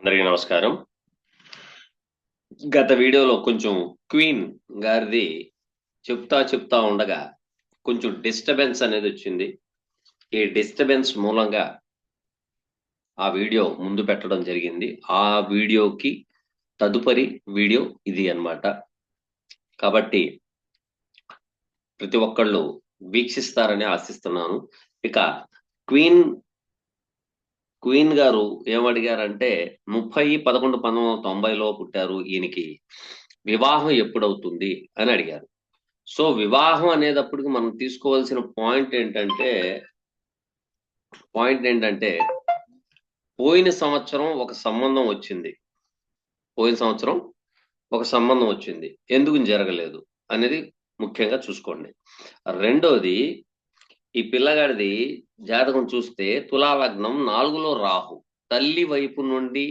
అందరికీ నమస్కారం. గత వీడియోలో కొంచెం క్వీన్ గారిది చెప్తా ఉండగా కొంచెం డిస్టర్బెన్స్ అనేది వచ్చింది. ఈ డిస్టర్బెన్స్ మూలంగా ఆ వీడియో ముందు పెట్టడం జరిగింది. ఆ వీడియోకి తదుపరి వీడియో ఇది అన్నమాట. కాబట్టి ప్రతి ఒక్కళ్ళు వీక్షిస్తారని ఆశిస్తున్నాను. ఇక క్వీన్ క్వీన్ గారు ఏమడిగారంటే 30/11/1990లో పుట్టారు. ఈయనకి వివాహం ఎప్పుడవుతుంది అని అడిగారు. సో వివాహం అనేటప్పటికి మనం తీసుకోవాల్సిన పాయింట్ ఏంటంటే పోయిన సంవత్సరం ఒక సంబంధం వచ్చింది. పోయిన సంవత్సరం ఒక సంబంధం వచ్చింది. ఎందుకు జరగలేదు అనేది ముఖ్యంగా చూసుకోండి. రెండోది, ఈ పిల్లగాడిది జాతకం చూస్తే తులా లగ్నం 4లో రాహు. తల్లి వైపు నుండి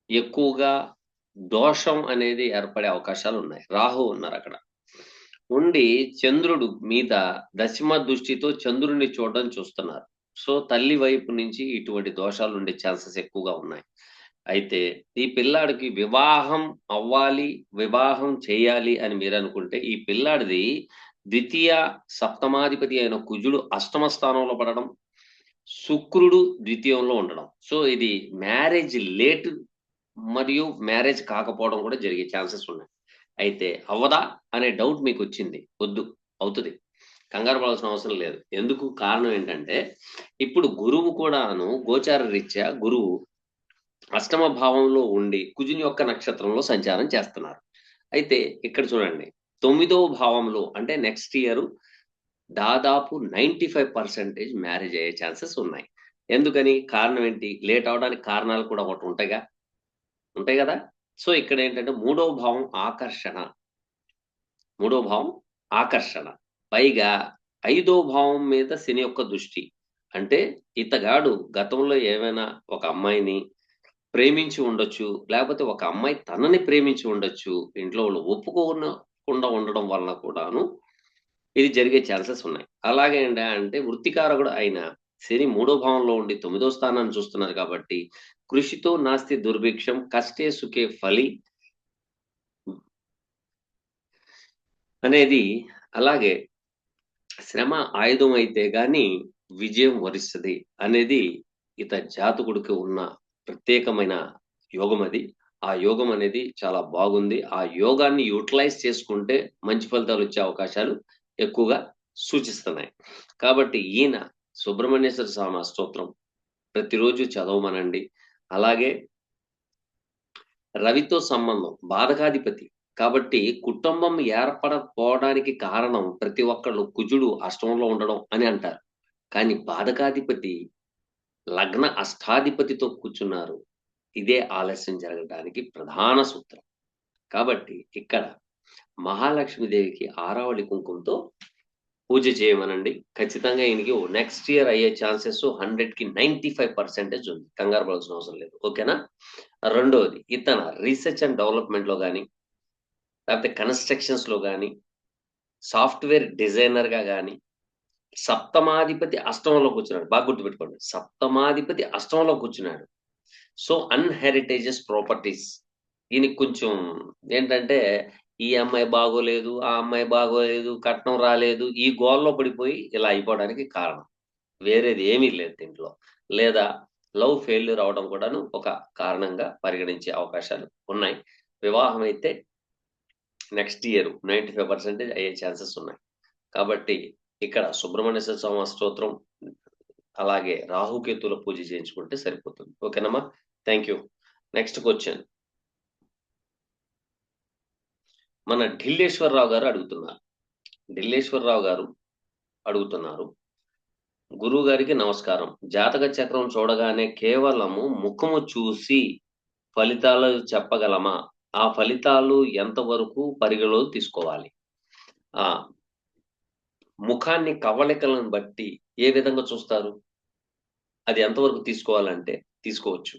ఎక్కువగా దోషం అనేది ఏర్పడే అవకాశాలు ఉన్నాయి. రాహు ఉన్నారు అక్కడ ఉండి చంద్రుడు మీద దశమ దృష్టితో చంద్రుడిని చూస్తున్నారు. సో తల్లి వైపు నుంచి ఇటువంటి దోషాలు ఉండే ఛాన్సెస్ ఎక్కువగా ఉన్నాయి. అయితే ఈ పిల్లాడికి వివాహం అవ్వాలి, వివాహం చేయాలి అని మీరు అనుకుంటే ఈ పిల్లాడిది ద్వితీయ సప్తమాధిపతి అయిన కుజుడు అష్టమ స్థానంలో పడడం, శుక్రుడు ద్వితీయంలో ఉండడం. సో ఇది మ్యారేజ్ లేట్ మరియు మ్యారేజ్ కాకపోవడం కూడా జరిగే ఛాన్సెస్ ఉన్నాయి. అయితే అవ్వదా అనే డౌట్ మీకు వచ్చింది. వద్దు, అవుతుంది. కంగారు పడాల్సిన అవసరం లేదు. ఎందుకు? కారణం ఏంటంటే ఇప్పుడు గురువు కూడాను గోచార రీత్యా గురువు అష్టమ భావంలో ఉండి కుజుని యొక్క నక్షత్రంలో సంచారం చేస్తున్నారు. అయితే ఇక్కడ చూడండి, 9వ భావంలో అంటే నెక్స్ట్ ఇయర్ దాదాపు 95% మ్యారేజ్ అయ్యే ఛాన్సెస్ ఉన్నాయి. ఎందుకని? కారణం ఏంటి? లేట్ అవడానికి కారణాలు కూడా ఒకటి ఉంటాయి కదా. సో ఇక్కడ ఏంటంటే మూడవ భావం ఆకర్షణ, పైగా 5వ భావం మీద శని యొక్క దృష్టి. అంటే ఇతగాడు గతంలో ఏమైనా ఒక అమ్మాయిని ప్రేమించి ఉండొచ్చు, లేకపోతే ఒక అమ్మాయి తనని ప్రేమించి ఉండొచ్చు. ఇంట్లో వాళ్ళు ఒప్పుకోకుండా ఉండడం వలన కూడాను ఇది జరిగే ఛాన్సెస్ ఉన్నాయి. అలాగే అంటే వృత్తికారకుడు అయిన శని 3వ భావంలో ఉండి 9వ స్థానాన్ని చూస్తున్నారు కాబట్టి కృషితో నాస్తి దుర్భిక్షం కష్టే సుఖే ఫలి అనేది, అలాగే శ్రమ ఆయుధం అయితే గాని విజయం వరిస్తది అనేది జాతకుడికి ఉన్న ప్రత్యేకమైన యోగం అది. ఆ యోగం అనేది చాలా బాగుంది. ఆ యోగాన్ని యూటిలైజ్ చేసుకుంటే మంచి ఫలితాలు వచ్చే అవకాశాలు ఎక్కువగా సూచిస్తున్నాయి. కాబట్టి ఈయన సుబ్రహ్మణ్యేశ్వర స్వామి స్తోత్రం ప్రతిరోజు చదవమనండి. అలాగే రవితో సంబంధం బాధకాధిపతి కాబట్టి కుటుంబం ఏర్పడకపోవడానికి కారణం ప్రతి ఒక్కళ్ళు కుజుడు అష్టమంలో ఉండడం అని అంటారు. కానీ బాధకాధిపతి లగ్న అష్టాధిపతితో కూర్చున్నారు. ఇదే ఆలస్యం జరగడానికి ప్రధాన సూత్రం. కాబట్టి ఇక్కడ మహాలక్ష్మీదేవికి ఆరావళి కుంకుమతో పూజ చేయమనండి. ఖచ్చితంగా ఈయనకి నెక్స్ట్ ఇయర్ అయ్యే ఛాన్సెస్ 100కి 95% ఉంది. కంగారు పడాల్సిన అవసరం లేదు. ఓకేనా? రెండోది, ఇతన రీసెర్చ్ అండ్ డెవలప్మెంట్ లో కానీ, లేకపోతే కన్స్ట్రక్షన్స్ లో కానీ, సాఫ్ట్వేర్ డిజైనర్ గా కానీ, సప్తమాధిపతి అష్టమంలో కూర్చున్నాడు. బాగా గుర్తుపెట్టుకోండి, సప్తమాధిపతి అష్టమంలో కూర్చున్నాడు. సో అన్హెరిటేజెస్ ప్రాపర్టీస్ ఈయనకి కొంచెం ఏంటంటే ఈ అమ్మాయి బాగోలేదు, ఆ అమ్మాయి బాగోలేదు, కట్నం రాలేదు, ఈ గోల్లో పడిపోయి ఇలా అయిపోవడానికి కారణం వేరేది ఏమీ లేదు దీంట్లో. లేదా లవ్ ఫెయిల్యూర్ అవడం కూడాను ఒక కారణంగా పరిగణించే అవకాశాలు ఉన్నాయి. వివాహం అయితే నెక్స్ట్ ఇయర్ 95% అయ్యే ఛాన్సెస్ ఉన్నాయి. కాబట్టి ఇక్కడ సుబ్రహ్మణ్యేశ్వర స్వామి స్తోత్రం అలాగే రాహుకేతుల పూజ చేయించుకుంటే సరిపోతుంది. ఓకేనమ్మా? Thank you. నెక్స్ట్ క్వశ్చన్ మన ఢిల్లేశ్వరరావు గారు అడుగుతున్నారు. గురువు గారికి నమస్కారం. జాతక చక్రం చూడగానే కేవలము ముఖము చూసి ఫలితాలు చెప్పగలమా? ఆ ఫలితాలు ఎంతవరకు పరిగణలో తీసుకోవాలి? ఆ ముఖాన్ని కవళికలను బట్టి ఏ విధంగా చూస్తారు? అది ఎంతవరకు తీసుకోవాలంటే తీసుకోవచ్చు.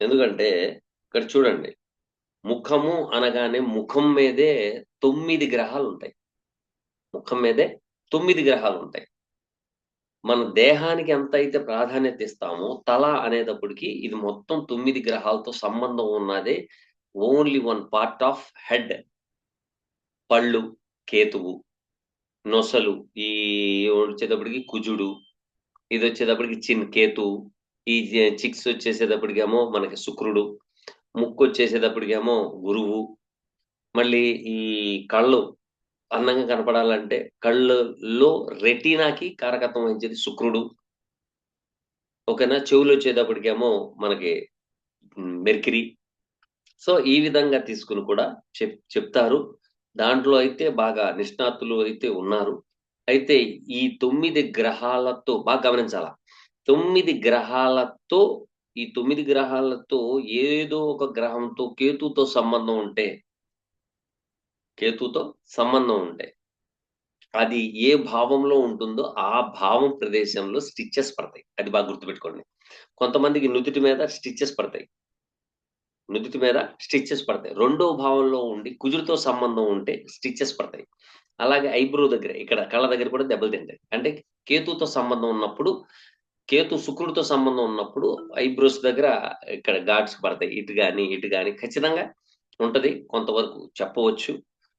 ఎందుకంటే ఇక్కడ చూడండి, ముఖము అనగానే ముఖం మీదే 9 గ్రహాలు ఉంటాయి. ముఖం మీదే 9 గ్రహాలు ఉంటాయి. మన దేహానికి ఎంత అయితే ప్రాధాన్యత ఇస్తామో తల అనేటప్పటికి ఇది మొత్తం 9 గ్రహాలతో సంబంధం ఉన్నదే. Only one part of head. పళ్ళు కేతువు, నొసలు ఈ వచ్చేటప్పటికి కుజుడు, ఇది వచ్చేటప్పటికి కేతువు, ఈ చిక్స్ వచ్చేసేటప్పటికేమో మనకి శుక్రుడు, ముక్కు వచ్చేసేటప్పటికేమో గురువు, మళ్ళీ ఈ కళ్ళు అందంగా కనపడాలంటే కళ్ళలో రెటీనాకి కారకత్వం వహించేది శుక్రుడు. ఓకేనా? చెవులు వచ్చేటప్పటికేమో మనకి మెర్క్యూరీ. సో ఈ విధంగా తీసుకుని కూడా చెప్తారు. దాంట్లో అయితే బాగా నిష్ణాతులు అయితే ఉన్నారు. అయితే ఈ 9 గ్రహాలతో బాగా గమనించాల. 9 గ్రహాలతో ఈ 9 గ్రహాలతో ఏదో ఒక గ్రహంతో కేతుతో సంబంధం ఉంటే అది ఏ భావంలో ఉంటుందో ఆ భావం ప్రదేశంలో స్టిచెస్ పడతాయి. అది బాగా గుర్తుపెట్టుకోండి. కొంతమందికి నుదుటి మీద స్టిచెస్ పడతాయి. రెండో భావంలో ఉండి కుజుడితో సంబంధం ఉంటే స్టిచెస్ పడతాయి. అలాగే ఐబ్రో దగ్గర ఇక్కడ కళ్ళ దగ్గర కూడా దెబ్బలు తింటాయి. అంటే కేతుతో సంబంధం ఉన్నప్పుడు, కేతు శుక్రుడితో సంబంధం ఉన్నప్పుడు ఐబ్రోస్ దగ్గర ఇక్కడ ఘాట్స్ పడతాయి. ఇటు గాని ఖచ్చితంగా ఉంటది. కొంతవరకు చెప్పవచ్చు.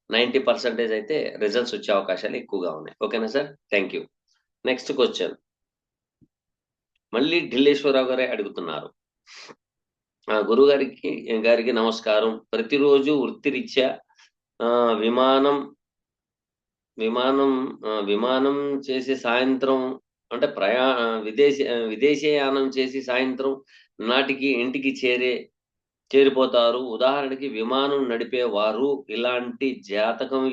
90% అయితే రిజల్ట్స్ వచ్చే అవకాశాలు ఎక్కువగా ఉన్నాయి. ఓకేనా sir? Thank you. Next question మళ్ళీ ఢిల్లేశ్వరరావు గారే అడుగుతున్నారు. గారికి నమస్కారం. ప్రతిరోజు వృత్తిరీత్యా విమానం చేసి సాయంత్రం అంటే విదేశీయానం చేసి సాయంత్రం నాటికి ఇంటికి చేరిపోతారు. ఉదాహరణకి విమానం నడిపేవారు ఇలాంటి జాతకం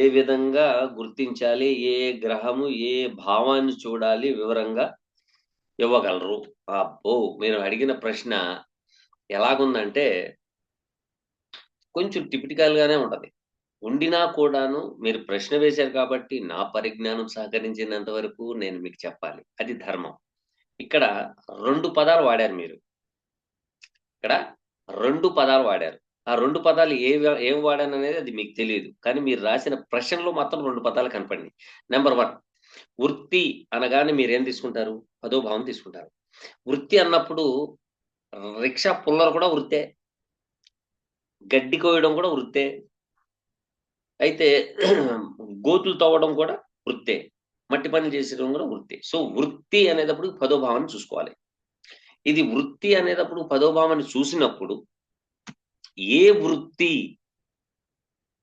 ఏ విధంగా గుర్తించాలి? ఏ గ్రహము ఏ భావాన్ని చూడాలి? వివరంగా ఇవ్వగలరు? అబ్బో, మీరు అడిగిన ప్రశ్న ఎలాగుందంటే కొంచెం టిపికల్ గానే ఉంటది. ఉండినా కూడాను మీరు ప్రశ్న వేశారు కాబట్టి నా పరిజ్ఞానం సహకరించినంత వరకు నేను మీకు చెప్పాలి. అది ధర్మం. ఇక్కడ 2 పదాలు వాడారు మీరు. ఆ 2 పదాలు ఏం వాడాననేది అది మీకు తెలియదు. కానీ మీరు రాసిన ప్రశ్నలో మాత్రం 2 పదాలు కనపడినాయి. నెంబర్ 1 వృత్తి అనగానే మీరేం తీసుకుంటారు? 10వ భావం తీసుకుంటారు. వృత్తి అన్నప్పుడు రిక్షా పుల్లర్ కూడా వృత్తే, గడ్డి కోయడం కూడా వృత్తే, అయితే గోతులు తవ్వడం కూడా వృత్తే, మట్టి పనులు చేసేయడం కూడా వృత్తి. సో వృత్తి అనేటప్పుడు 10వ భావాన్ని చూసుకోవాలి. ఇది వృత్తి అనేటప్పుడు 10వ భావాన్ని చూసినప్పుడు ఏ వృత్తి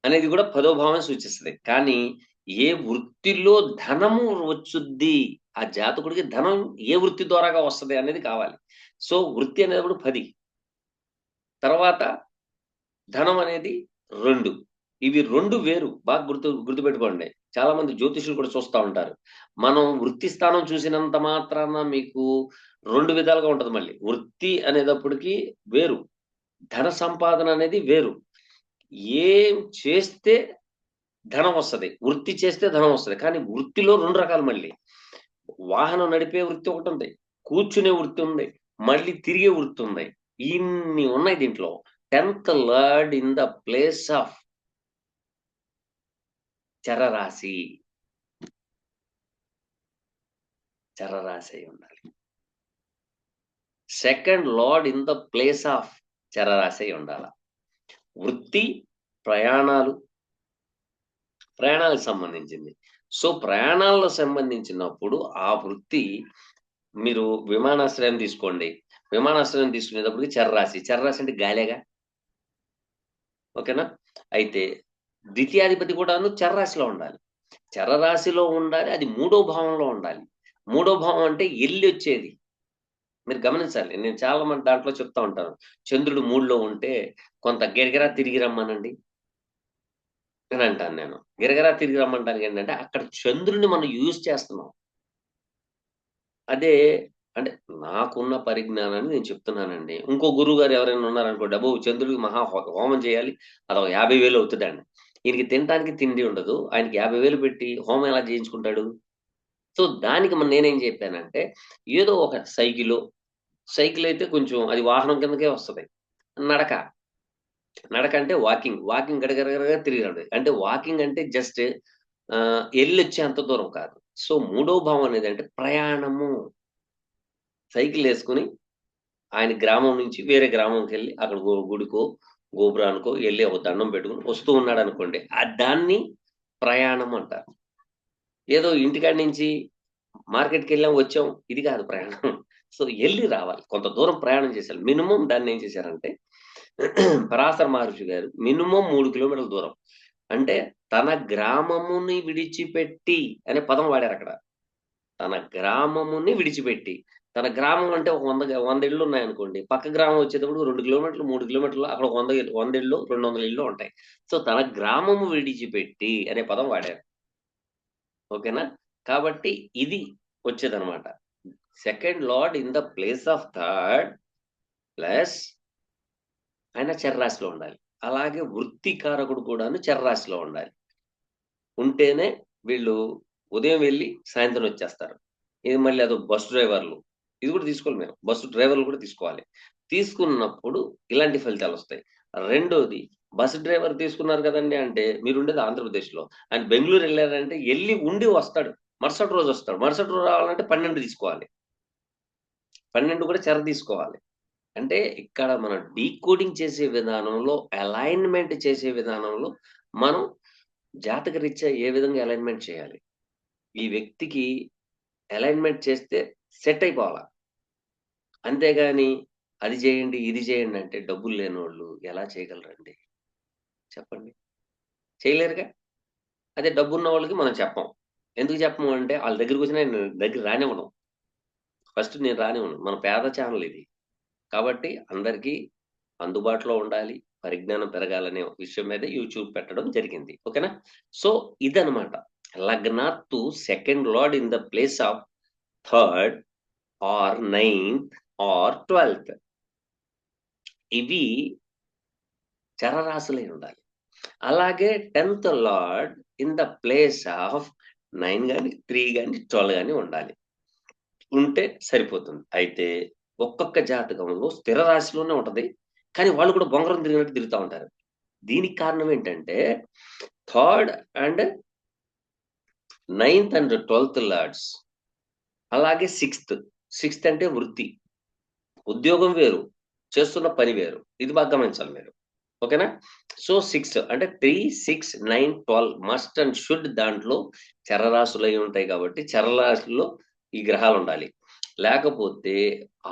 అనేది కూడా 10వ భావాన్ని సూచిస్తుంది. కానీ ఏ వృత్తిలో ధనము వచ్చుద్ది, ఆ జాతకుడికి ధనం ఏ వృత్తి ద్వారాగా వస్తుంది అనేది కావాలి. సో వృత్తి అనేటప్పుడు 10, తర్వాత ధనం అనేది 2. ఇవి 2 వేరు. బాగా గుర్తుపెట్టుకోండి. చాలా మంది జ్యోతిషులు కూడా చూస్తూ ఉంటారు. మనం వృత్తి స్థానం చూసినంత మాత్రాన మీకు 2 విధాలుగా ఉంటది. మళ్ళీ వృత్తి అనేటప్పటికి వేరు, ధన సంపాదన అనేది వేరు. ఏం చేస్తే ధనం వస్తది, వృత్తి చేస్తే ధనం వస్తది. కానీ వృత్తిలో 2 రకాలు. మళ్ళీ వాహనం నడిపే వృత్తి ఒకటి ఉంది, కూర్చునే వృత్తి ఉంది, మళ్ళీ తిరిగే వృత్తి ఉంది. ఇన్ని ఉన్నాయి దీంట్లో. 10th lord in the place of చరరాశి అయి ఉండాలి. 2nd lord in the place of చరరాశి అయి ఉండాలి. వృత్తి ప్రయాణాలకు సంబంధించింది. సో ప్రయాణాలకు సంబంధించినప్పుడు ఆ వృత్తి, మీరు విమానాశ్రయం తీసుకోండి. విమానాశ్రయం తీసుకునేటప్పటికి చర్రాశి అంటే గాలేగా. ఓకేనా? అయితే ద్వితీయాధిపతి కూడాను చర్రాశిలో ఉండాలి, చరరాశిలో ఉండాలి. అది 3వ భావంలో ఉండాలి. 3వ భావం అంటే ఎల్లి వచ్చేది. మీరు గమనించాలి. నేను చాలా మంది దాంట్లో చెప్తా ఉంటాను. చంద్రుడు 3లో ఉంటే కొంత గిరగిరా తిరిగి రమ్మనండి అని అంటాను నేను. గిరగిరా తిరిగి రమ్మంటానికి ఏంటంటే అక్కడ చంద్రుడిని మనం యూజ్ చేస్తున్నాం. అదే అంటే నాకున్న పరిజ్ఞానాన్ని నేను చెప్తున్నానండి. ఇంకో గురువు గారు ఎవరైనా ఉన్నారనుకో, డబ్బు చంద్రుడికి హోమం చేయాలి, అదొక 50,000 అవుతుందండి. ఈయనకి తినడానికి తిండి ఉండదు, ఆయనకి 50,000 పెట్టి హోమం ఎలా చేయించుకుంటాడు? సో దానికి నేనేం చెప్పానంటే, ఏదో ఒక సైకిల్ అయితే కొంచెం అది వాహనం కిందకే వస్తుంది. నడక అంటే వాకింగ్ గడగడగడగా తిరిగి రావడం. అంటే వాకింగ్ అంటే జస్ట్ ఎల్లొచ్చే అంత దూరం కాదు. సో మూడో భావం అనేది అంటే ప్రయాణము. సైకిల్ వేసుకుని ఆయన గ్రామం నుంచి వేరే గ్రామంకి వెళ్ళి అక్కడ గుడికో గోపురానికో వెళ్ళి ఒక దండం పెట్టుకుని వస్తూ ఉన్నాడు అనుకోండి, దాన్ని ప్రయాణం అంటారు. ఏదో ఇంటికాడి నుంచి మార్కెట్కి వెళ్ళాం వచ్చాం ఇది కాదు ప్రయాణం. సో వెళ్ళి రావాలి, కొంత దూరం ప్రయాణం చేశారు. మినిమం దాన్ని ఏం చేశారంటే పరాశర మహర్షి గారు మినిమం 3 కిలోమీటర్ల దూరం, అంటే తన గ్రామముని విడిచిపెట్టి అనే పదం వాడారు అక్కడ. తన గ్రామముని విడిచిపెట్టి, తన గ్రామం అంటే ఒక 100 ఇళ్ళు ఉన్నాయనుకోండి, పక్క గ్రామం వచ్చేటప్పుడు 2 కిలోమీటర్లు 3 కిలోమీటర్లు అక్కడ 100 ఇళ్ళు 200 ఇళ్ళు ఉంటాయి. సో తన గ్రామము విడిచిపెట్టి అనే పదం వాడారు. ఓకేనా? కాబట్టి ఇది వచ్చేదనమాట. Second lord in the place of third plus ఆయన చర్రాశిలో ఉండాలి. అలాగే వృత్తికారకుడు కూడాను చర్రాశిలో ఉండాలి. ఉంటేనే వీళ్ళు ఉదయం వెళ్ళి సాయంత్రం వచ్చేస్తారు. ఇది మళ్ళీ అదో బస్ డ్రైవర్లు, ఇది కూడా తీసుకోవాలి. మేము బస్సు డ్రైవర్లు కూడా తీసుకోవాలి. తీసుకున్నప్పుడు ఇలాంటి ఫలితాలు వస్తాయి. రెండోది, బస్ డ్రైవర్ తీసుకున్నారు కదండి అంటే మీరు ఉండేది ఆంధ్రప్రదేశ్లో, ఆయన బెంగళూరు వెళ్ళారంటే వెళ్ళి ఉండి వస్తాడు, మరుసటి రోజు వస్తాడు. మరుసటి రోజు రావాలంటే 12 తీసుకోవాలి, 12 కూడా చెర తీసుకోవాలి. అంటే ఇక్కడ మనం డీకోడింగ్ చేసే విధానంలో, అలైన్మెంట్ చేసే విధానంలో మనం జాతక రీత్యా ఏ విధంగా అలైన్మెంట్ చేయాలి, ఈ వ్యక్తికి అలైన్మెంట్ చేస్తే సెట్ అయిపోవాలా. అంతేగాని అది చేయండి ఇది చేయండి అంటే డబ్బులు లేని వాళ్ళు ఎలా చేయగలరండి చెప్పండి? చేయలేరుగా. అదే డబ్బున్న వాళ్ళకి మనం చెప్పం. ఎందుకు చెప్పము అంటే వాళ్ళ దగ్గరికి వచ్చిన నేను దగ్గర రానివ్వను. ఫస్ట్ నేను రానివ్వను. మన పేద ఛానల్ ఇది. కాబట్టి అందరికీ అందుబాటులో ఉండాలి, పరిజ్ఞానం పెరగాలనే విషయం మీద యూట్యూబ్ పెట్టడం జరిగింది. ఓకేనా? సో ఇదనమాట. లగ్నాత్తు second lord in the place of third or 9th or 12th, ఇవి చరరాశులై ఉండాలి. అలాగే 10th lord in the place of 9 కానీ 3 కానీ 12 కానీ ఉండాలి. ఉంటే సరిపోతుంది. అయితే ఒక్కొక్క జాతకంలో స్థిర రాశిలోనే ఉంటది, కానీ వాళ్ళు కూడా బొంగరం తిరిగినట్టు తిరుగుతూ ఉంటారు. దీనికి కారణం ఏంటంటే third and 9th and 12th lords, అలాగే సిక్స్త్ అంటే వృత్తి, ఉద్యోగం వేరు, చేస్తున్న పని వేరు. ఇది బాగా గమనించాలి మీరు. ఓకేనా? సో 6 అంటే 3, 6, 9, 12 మస్ట్ అండ్ షుడ్ దాంట్లో చరరాశులు అయి ఉంటాయి. కాబట్టి చరరాశుల్లో ఈ గ్రహాలు ఉండాలి. లేకపోతే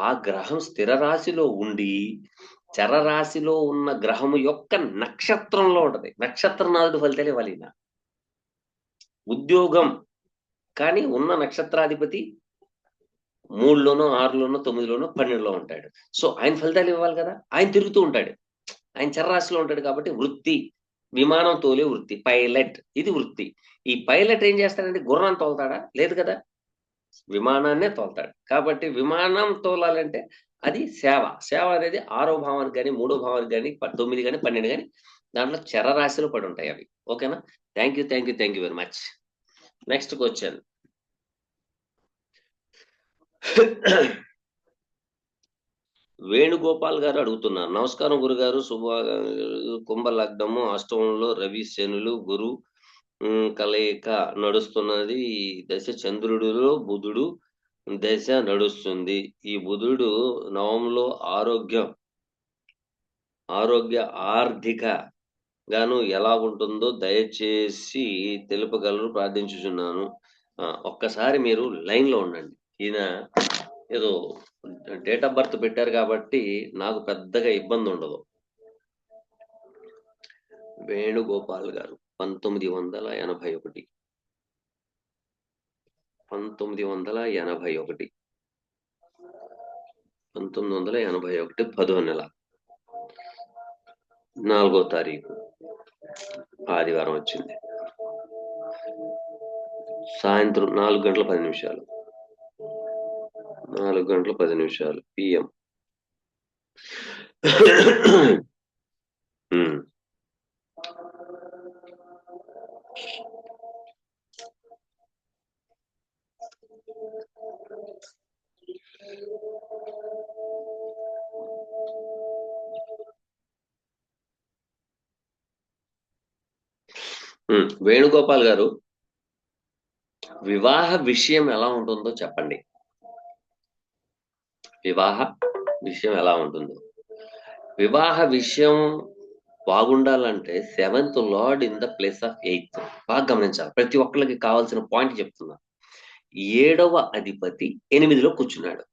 ఆ గ్రహం స్థిర రాశిలో ఉండి చరరాశిలో ఉన్న గ్రహము యొక్క నక్షత్రంలో ఉంటది. నక్షత్రనాథుడు ఫలితాలు ఇవ్వాలి. ఉద్యోగం కానీ ఉన్న నక్షత్రాధిపతి 3లోనో 6లోనో 9లోనో 12లో ఉంటాడు. సో ఆయన ఫలితాలు ఇవ్వాలి కదా. ఆయన తిరుగుతూ ఉంటాడు, ఆయన చరరాశిలో ఉంటాడు. కాబట్టి వృత్తి, విమానం తోలే వృత్తి, పైలట్, ఇది వృత్తి. ఈ పైలట్ ఏం చేస్తాడంటే గుర్రాన్ని తోలుతాడా? లేదు కదా, విమానాన్నే తోలుతాడు. కాబట్టి విమానం తోలాలంటే అది సేవ. సేవ అనేది 6వ భావానికి కానీ 3వ భావానికి కానీ 9 కానీ 12 కానీ దాంట్లో చరరాశిలో పడి ఉంటాయి అవి. ఓకేనా? Thank you very much. Next question. Venugopal గారు అడుగుతున్నారు. నమస్కారం గురుగారు, కుంభ లగ్నము, అష్టమంలో రవి శనులు గురు కలయిక నడుస్తున్నది. ఈ దశ చంద్రుడిలో బుధుడు దశ నడుస్తుంది. ఈ బుధుడు నవంలో ఆరోగ్య ఆర్థిక గాను ఎలా ఉంటుందో దయచేసి తెలుపగలరు, ప్రార్థించుచున్నాను. ఒక్కసారి మీరు లైన్ లో ఉండండి. ఈయన ఏదో డేట్ ఆఫ్ బర్త్ పెట్టారు కాబట్టి నాకు పెద్దగా ఇబ్బంది ఉండదు. వేణుగోపాల్ గారు 1981 10వ నెల 4వ తారీఖు ఆదివారం వచ్చింది. సాయంత్రం 4 గంటల 10 నిమిషాలు, 4 గంటల 10 నిమిషాలు PM. వేణుగోపాల్ గారు వివాహ విషయం ఎలా ఉంటుందో చెప్పండి. వివాహ విషయం ఎలా ఉంటుందో. వివాహ విషయం బాగుండాలంటే 7th lord in the place of 8th. బాగా గమనించాలి. ప్రతి ఒక్కళ్ళకి కావాల్సిన పాయింట్ చెప్తున్నా. 7వ అధిపతి 8లో కూర్చున్నాడు.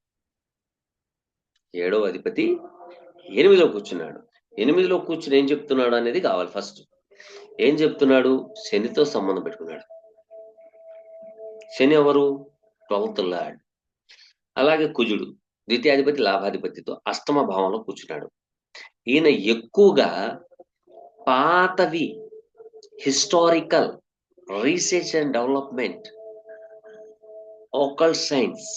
7వ అధిపతి 8లో కూర్చున్నాడు. 8లో కూర్చుని ఏం చెప్తున్నాడు అనేది కావాలి ఫస్ట్. ఏం చెప్తున్నాడు? శనితో సంబంధం పెట్టుకున్నాడు. శని ఎవరు? 12th lord. అలాగే కుజుడు ద్వితీయాధిపతి లాభాధిపతితో అష్టమ భావంలో కూర్చున్నాడు. ఈయన ఎక్కువగా పాతవి, historical, research and development, vocal science,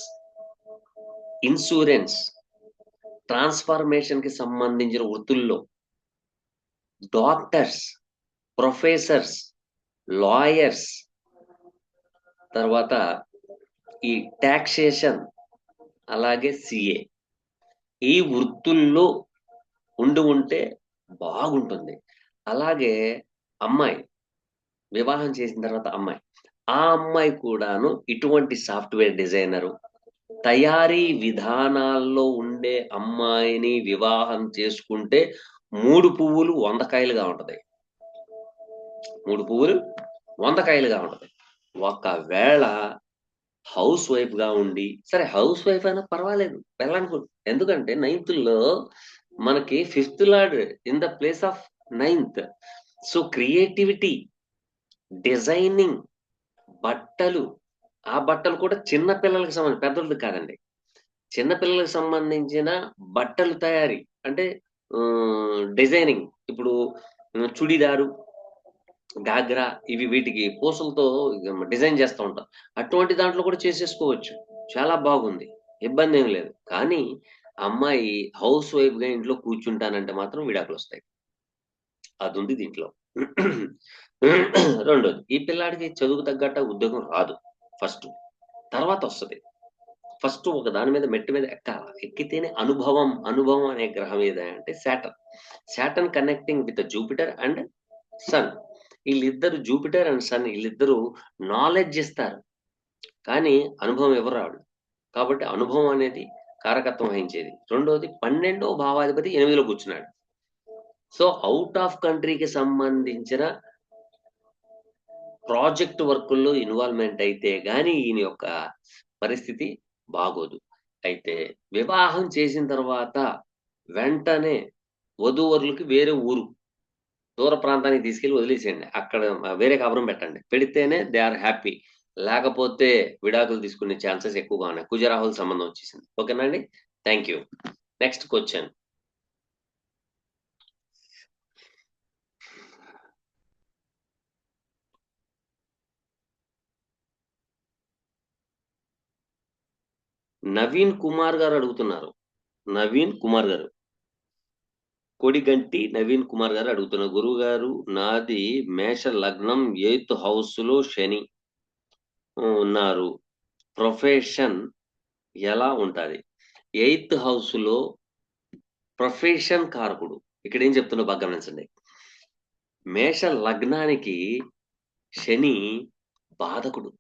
insurance, transformation కి సంబంధించిన వృత్తుల్లో డాక్టర్స్, ప్రొఫెసర్స్, లాయర్స్, తర్వాత ఈ టాక్సేషన్, అలాగే సిఏ, ఈ వృత్తుల్లో ఉంటే బాగుంటుంది. అలాగే అమ్మాయి వివాహం చేసిన తర్వాత ఆ అమ్మాయి కూడాను ఇటువంటి సాఫ్ట్వేర్ డిజైనరు, తయారీ విధానాల్లో ఉండే అమ్మాయిని వివాహం చేసుకుంటే 3 పువ్వులు 100 కాయలుగా ఉంటది. 3 పువ్వులు 100 కాయలుగా ఉంటది. ఒకవేళ హౌస్ వైఫ్ గా ఉండి, సరే హౌస్ వైఫ్ అయినా పర్వాలేదు వెళ్ళనుకో. ఎందుకంటే 9th లో మనకి 5th lord in the place of 9th. So creativity, designing, బట్టలు, ఆ బట్టలు కూడా చిన్న పిల్లలకి సంబంధించి, పెద్దలది కాదండి. చిన్న పిల్లలకు సంబంధించిన బట్టలు తయారీ అంటే డిజైనింగ్. ఇప్పుడు చుడిదారు, గాగ్రా, ఇవి వీటికి పూసలతో డిజైన్ చేస్తూ ఉంటాం. అటువంటి దాంట్లో కూడా చేసేసుకోవచ్చు. చాలా బాగుంది. ఇబ్బంది ఏం లేదు. కానీ అమ్మాయి హౌస్ వైఫ్ గా ఇంట్లో కూర్చుంటానంటే మాత్రం విడాకులు వస్తాయి. అది ఉంది దీంట్లో. రెండోది, ఈ పిల్లాడికి చదువుకు తగ్గట్ట ఉద్యోగం రాదు ఫస్ట్. తర్వాత వస్తుంది. ఫస్ట్ ఒక దాని మీద మెట్టు మీద ఎక్కాలి. ఎక్కితేనే అనుభవం అనే గ్రహం ఏదంటే Saturn connecting with Jupiter and sun. వీళ్ళిద్దరు, జూపిటర్ అండ్ సన్, వీళ్ళిద్దరూ నాలెడ్జ్ ఇస్తారు, కానీ అనుభవం ఎవరు రాడు. కాబట్టి అనుభవం అనేది కారకత్వం వహించేది. రెండోది, 12వ భావాధిపతి 8లో కూర్చున్నాడు. సో అవుట్ ఆఫ్ కంట్రీకి సంబంధించిన ప్రాజెక్ట్ వర్కుల్లో ఇన్వాల్వ్మెంట్ అయితే గాని ఈయన యొక్క పరిస్థితి బాగోదు. అయితే వివాహం చేసిన తర్వాత వెంటనే వధూవరులకి వేరే ఊరు, దూర ప్రాంతానికి తీసుకెళ్లి వదిలేసేయండి. అక్కడ వేరే కాపురం పెట్టండి. పెడితేనే దే ఆర్ హ్యాపీ. లేకపోతే విడాకులు తీసుకునే ఛాన్సెస్ ఎక్కువగా ఉన్నాయి. కుజరాహుల సంబంధం వచ్చేసింది. ఓకేనా అండి? Thank you. Next question. Naveen Kumar గారు అడుగుతున్నారు. నవీన్ కుమార్ గారు, కొడిగంటి నవీన్ కుమార్ గారు అడుగుతున్నారు. గురువు గారు, నాది మేష లగ్నం, 8th హౌస్ లో శని ఉన్నారు. ప్రొఫెషన్ ఎలా ఉంటది? 8th హౌస్ లో ప్రొఫెషన్ కారకుడు. ఇక్కడ ఏం చెప్తున్నా బాగా గమనించండి. మేష లగ్నానికి శని బాధకుడు.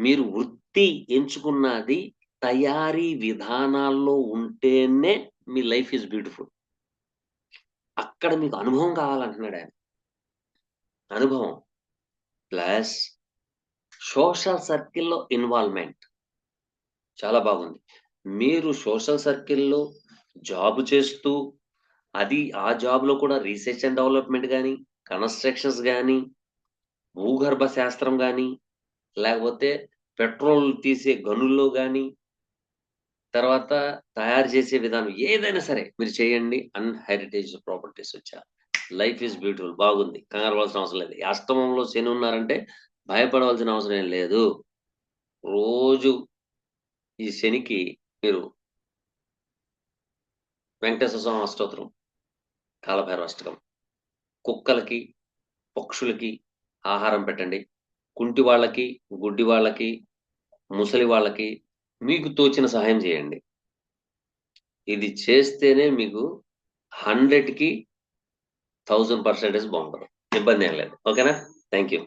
మీరు వృత్తి ఎంచుకున్నది తయారీ విధానాల్లో ఉంటేనే మీ లైఫ్ ఈజ్ బ్యూటిఫుల్. అక్కడ మీకు అనుభవం కావాలంటున్నాడు ఆయన. అనుభవం ప్లస్ సోషల్ సర్కిల్లో ఇన్వాల్వ్మెంట్ చాలా బాగుంది. మీరు సోషల్ సర్కిల్లో జాబ్ చేస్తూ, అది ఆ జాబ్ లో కూడా రీసెర్చ్ అండ్ డెవలప్మెంట్ కానీ, కన్స్ట్రక్షన్స్ కానీ, భూగర్భ శాస్త్రం కానీ, లేకపోతే పెట్రోల్ తీసే గనుల్లో కానీ, తర్వాత తయారు చేసే విధానం ఏదైనా సరే మీరు చేయండి. హెరిటేజ్ ప్రాపర్టీస్ వచ్చా, లైఫ్ ఈజ్ బ్యూటిఫుల్. బాగుంది. కంగారు పడాల్సిన అవసరం లేదు. ఈ అష్టమంలో శని ఉన్నారంటే భయపడవలసిన అవసరం ఏం లేదు. రోజు ఈ శనికి మీరు వెంకటేశ్వర స్వామి అష్టోత్తరం, కాలభైరవ అష్టకం, కుక్కలకి, పక్షులకి ఆహారం పెట్టండి. కుంటి వాళ్ళకి, గుడ్డి వాళ్ళకి, ముసలి వాళ్ళకి మీకు తోచిన సహాయం చేయండి. ఇది చేస్తేనే మీకు 100కి 1000% బాగుంటుంది. ఇబ్బంది ఏం లేదు. ఓకేనా? Thank you.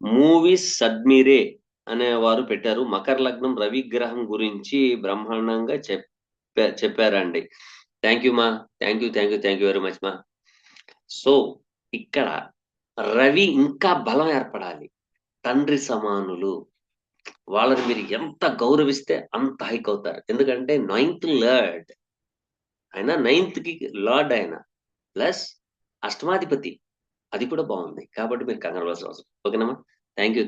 మూవీస్ సద్మిరే అనేవారు పెట్టారు. మకర లగ్నం రవి గ్రహం గురించి బ్రహ్మాండంగా చెప్పారండి. థ్యాంక్ యూ మా. థ్యాంక్ యూ వెరీ మచ్ మా. సో ఇక్కడ రవి ఇంకా బలం ఏర్పడాలి. తండ్రి సమానులు. వాళ్ళని మీరు ఎంత గౌరవిస్తే అంత హైక్ అవుతారు. ఎందుకంటే 9th లార్డ్ ఆయన, 9th కి లార్డ్ ఆయన, ప్లస్ అష్టమాధిపతి. అది కూడా బాగుంది. కాబట్టి మీరు కంగారు పడాల్సిన అవసరం. ఓకేనమ్మా. Thank you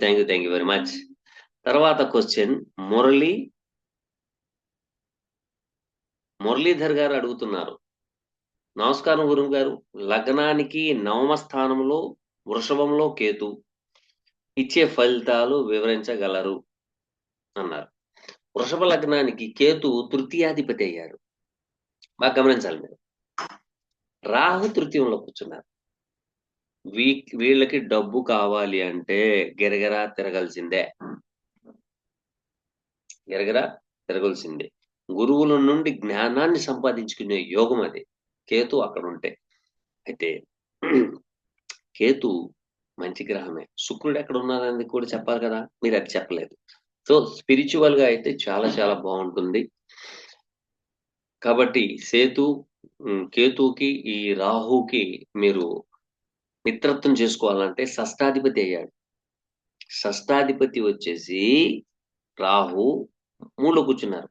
very much. తర్వాత క్వశ్చన్ మురళీధర్ గారు అడుగుతున్నారు. నమస్కారం గురువు గారు, లగ్నానికి నవమ స్థానంలో వృషభంలో కేతు ఇచ్చే ఫలితాలు వివరించగలరు అన్నారు. వృషభ లగ్నానికి కేతు తృతీయాధిపతి అయ్యారు. బాగా గమనించాలి మీరు. రాహు తృతీయంలో కూర్చున్నారు. వీళ్ళకి డబ్బు కావాలి అంటే గిరగిరా తిరగాల్సిందే. గురువుల నుండి జ్ఞానాన్ని సంపాదించుకునే యోగం అది. కేతు అక్కడ ఉంటే. అయితే కేతు మంచి గ్రహమే. శుక్రుడు ఎక్కడ ఉన్నారనేది కూడా చెప్పాలి కదా, మీరు అది చెప్పలేదు. సో స్పిరిచువల్ గా అయితే చాలా చాలా బాగుంటుంది. కాబట్టి కేతుకి ఈ రాహుకి మీరు మిత్రత్వం చేసుకోవాలంటే షష్టాధిపతి అయ్యాడు. షష్టాధిపతి వచ్చేసి రాహు మూలో కూర్చున్నారు.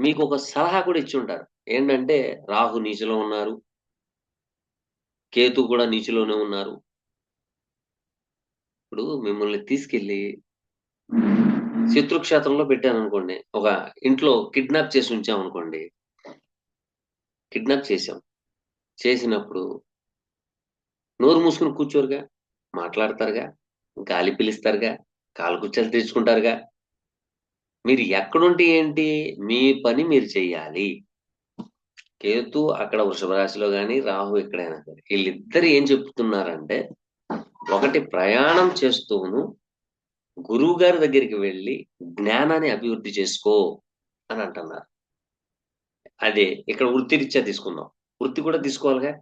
మీకు ఒక సలహా కూడా ఇచ్చి ఉంటారు. ఏంటంటే రాహు నీచలో ఉన్నారు, కేతు కూడా నీచలోనే ఉన్నారు. ఇప్పుడు మిమ్మల్ని తీసుకెళ్లి శత్రుక్షేత్రంలో పెట్టాను అనుకోండి, ఒక ఇంట్లో కిడ్నాప్ చేసి ఉంచామనుకోండి. కిడ్నాప్ చేసినప్పుడు నోరు మూసుకుని కూర్చోరుగా, మాట్లాడతారుగా, గాలి పిలుస్తారుగా, కాలుకుచ్చలు తెచ్చుకుంటారుగా. మీరు ఎక్కడుంటే ఏంటి, మీ పని మీరు చెయ్యాలి. కేతు అక్కడ వృషభ రాశిలో కానీ, రాహు ఎక్కడైనా సరే, వీళ్ళిద్దరు ఏం చెప్తున్నారంటే, ఒకటి ప్రయాణం చేస్తూను గురువు గారి దగ్గరికి వెళ్ళి జ్ఞానాన్ని అభివృద్ధి చేసుకో అని అంటున్నారు. అదే ఇక్కడ వృత్తిరీత్యా తీసుకుందాం. వృత్తి కూడా తీసుకోవాలిగా.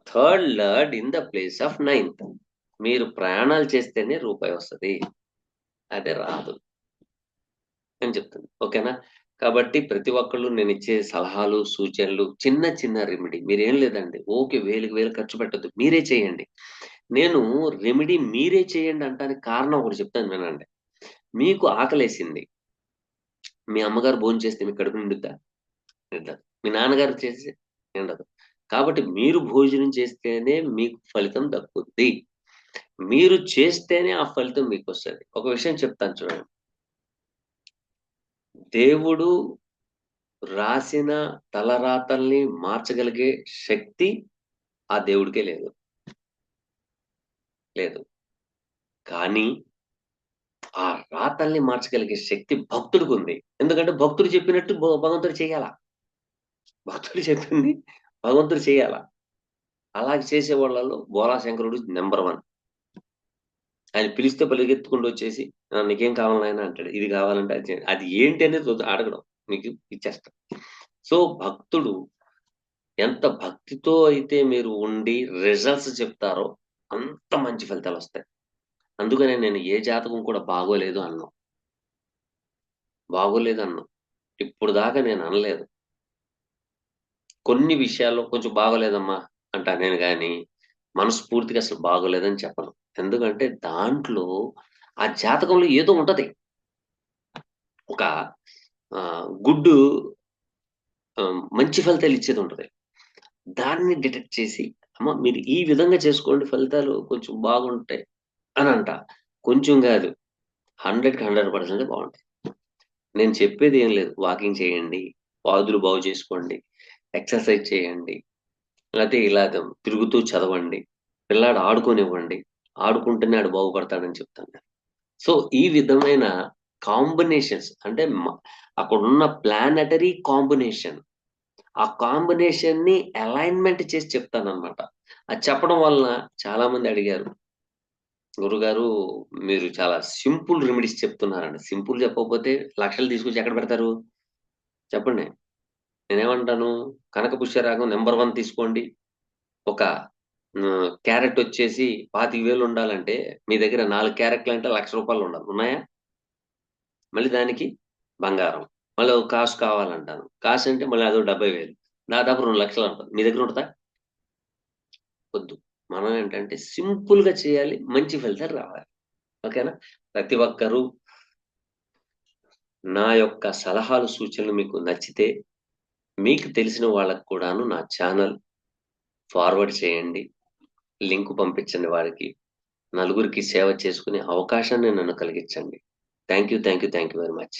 Third lord in the place of 9th. మీరు ప్రయాణాలు చేస్తేనే రూపాయి వస్తుంది, అదే రాదు అని చెప్తుంది. ఓకేనా. కాబట్టి ప్రతి ఒక్కళ్ళు నేను ఇచ్చే సలహాలు సూచనలు చిన్న చిన్న రెమెడీ. మీరేం లేదండి, ఓకే, వేలు ఖర్చు పెట్టద్దు, మీరే చేయండి. నేను రెమెడీ మీరే చేయండి అంటానికి కారణం ఒకటి చెప్తాను వినండి. మీకు ఆకలేసింది, మీ అమ్మగారు భోజనం చేస్తే మీకు కడుపు నిండుద్దా? నిండదు. మీ నాన్నగారు చేస్తే నిండదు. కాబట్టి మీరు భోజనం చేస్తేనే మీకు ఫలితం దక్కుద్ది. మీరు చేస్తేనే ఆ ఫలితం మీకు వస్తుంది. ఒక విషయం చెప్తాను చూడండి. దేవుడు రాసిన తలరాతల్ని మార్చగలిగే శక్తి ఆ దేవుడికే లేదు. కానీ ఆ రాతల్ని మార్చగలిగే శక్తి భక్తుడికి ఉంది. ఎందుకంటే భక్తుడు చెప్పినట్టు భగవంతుడు చేయాల. భక్తుడు చెప్పింది భగవంతుడు చేయాల. అలాగే చేసే వాళ్ళలో బోలాశంకరుడు నెంబర్ 1. ఆయన పిలిస్తే పరిగెత్తుకుంటూ వచ్చేసి నీకేం కావాలి నాయన అంటాడు. ఇది కావాలంటే అది ఏంటి అనేది అడగడం, మీకు ఇచ్చేస్తాడు. సో భక్తుడు ఎంత భక్తితో అయితే మీరు ఉండి రిజల్ట్స్ చెప్తారో అంత మంచి ఫలితాలు వస్తాయి. అందుకనే నేను ఏ జాతకం కూడా బాగోలేదు అన్నాం. ఇప్పుడు దాకా నేను అనలేదు. కొన్ని విషయాల్లో కొంచెం బాగోలేదమ్మా అంటా నేను, కానీ మనస్ఫూర్తిగా అసలు బాగోలేదని చెప్పను. ఎందుకంటే దాంట్లో ఆ జాతకంలో ఏదో ఉంటది. ఒక గుడ్డు మంచి ఫలితాలు ఇచ్చేది ఉంటది. దాన్ని డిటెక్ట్ చేసి అమ్మ మీరు ఈ విధంగా చేసుకోండి, ఫలితాలు కొంచెం బాగుంటాయి అని అంట. కొంచెం కాదు, 100కి 100% బాగుంటాయి. నేను చెప్పేది ఏం లేదు. వాకింగ్ చేయండి, పాదులు బాగు చేసుకోండి, ఎక్సర్సైజ్ చేయండి, లేకపోతే ఇలా తిరుగుతూ చదవండి, పిల్లాడు ఆడుకోనివ్వండి, ఆడుకుంటేనే ఆడు బాగుపడతాడని చెప్తాను. సో ఈ విధమైన కాంబినేషన్స్ అంటే అక్కడ ఉన్న ప్లానటరీ కాంబినేషన్, ఆ కాంబినేషన్ ని అలైన్మెంట్ చేసి చెప్తానన్నమాట. అది చెప్పడం వలన చాలా మంది అడిగారు, గురుగారు మీరు చాలా సింపుల్ రెమెడీస్ చెప్తున్నారండి. సింపుల్ చెప్పకపోతే లక్షలు తీసుకొచ్చి ఎక్కడ పెడతారు చెప్పండి. నేనేమంటాను, కనక పుష్యరాగం నెంబర్ 1 తీసుకోండి. ఒక క్యారెట్ వచ్చేసి 25,000 ఉండాలంటే మీ దగ్గర 4 క్యారెట్లు అంటే ₹1,00,000 ఉండాలి. ఉన్నాయా? మళ్ళీ దానికి బంగారం. మళ్ళీ ఒక కాసు కావాలంటాను. కాసు అంటే మళ్ళీ అదో 70,000. దాదాపు 2,00,000 అంటారు. మీ దగ్గర ఉంటదా? వద్దు. మనం ఏంటంటే సింపుల్‌గా చేయాలి. మంచి ఫలితాలు రావాలి. ఓకేనా? ప్రతి ఒక్కరూ నా యొక్క సలహాలు, సూచనలు మీకు నచ్చితే మీకు తెలిసిన వాళ్ళకి కూడాను నా ఛానల్ ఫార్వర్డ్ చేయండి. లింక్ పంపించండి వారికి. నలుగురికి సేవ చేసుకునే అవకాశాన్ని నన్ను కలిగించండి. Thank you. Thank you. Thank you very much.